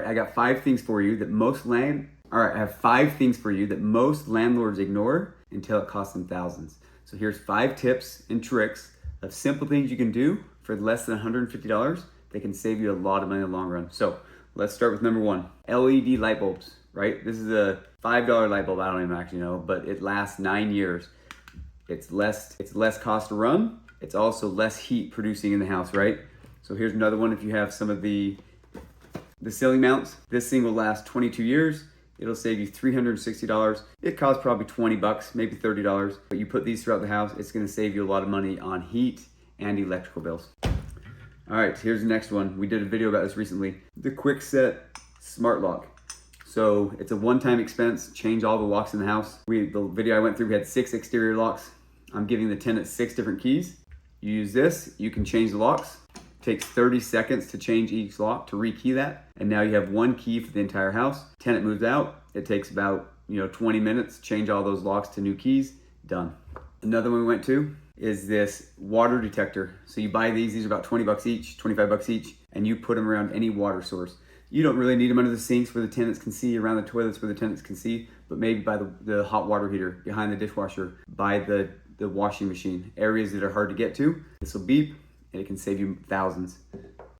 I got 5 things for you that I have 5 things for you that most landlords ignore until it costs them thousands. So here's 5 tips and tricks of simple things you can do for less than $150 that can save you a lot of money in the long run. So let's start with number 1, LED light bulbs, right? This is a $5 light bulb, I don't even actually know, but it lasts 9 years. It's less cost to run. It's also less heat producing in the house, right? So here's another one. If you have some of the ceiling mounts, this thing will last 22 years. It'll save you $360. It costs probably 20 bucks, maybe $30, but you put these throughout the house, it's gonna save you a lot of money on heat and electrical bills. All right, here's the next one. We did a video about this recently. The Kwikset smart lock. So it's a one-time expense, change all the locks in the house. The video I went through, we had 6 exterior locks. I'm giving the tenant 6 different keys. You use this, you can change the locks. Takes 30 seconds to change each lock to rekey that. And now you have 1 key for the entire house. Tenant moves out. It takes about 20 minutes, change all those locks to new keys, done. Another one we went to is this water detector. So you buy these are about 20 bucks each, 25 bucks each, and you put them around any water source. You don't really need them under the sinks where the tenants can see, around the toilets where the tenants can see, but maybe by the hot water heater, behind the dishwasher, by the washing machine, areas that are hard to get to. This will beep, and it can save you thousands.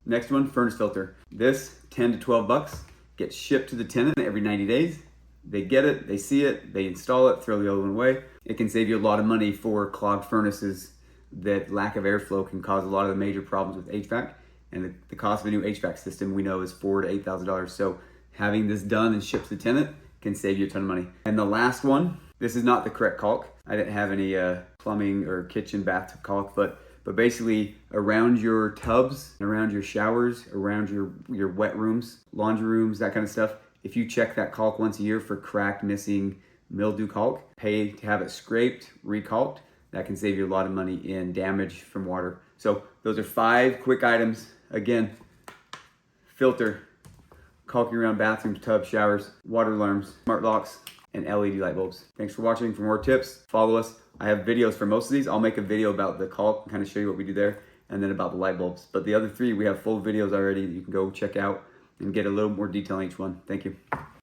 Next one, furnace filter. This, 10 to 12 bucks, gets shipped to the tenant every 90 days. They get it, they see it, they install it, throw the other one away. It can save you a lot of money for clogged furnaces that lack of airflow can cause a lot of the major problems with HVAC. And the cost of a new HVAC system we know is $4,000 to $8,000. So having this done and shipped to the tenant can save you a ton of money. And the last one, this is not the correct caulk. I didn't have any plumbing or kitchen bath caulk, but basically around your tubs, around your showers, around your wet rooms, laundry rooms, that kind of stuff, if you check that caulk once a year for cracked, missing, mildew caulk, pay to have it scraped, recalked, that can save you a lot of money in damage from water. So those are 5 quick items. Again, filter, caulking around bathrooms, tubs, showers, water alarms, smart locks, and LED light bulbs. Thanks for watching. For more tips, follow us. I have videos for most of these. I'll make a video about the caulk and kind of show you what we do there, and then about the light bulbs. But the other 3, we have full videos already that you can go check out and get a little more detail on each one. Thank you.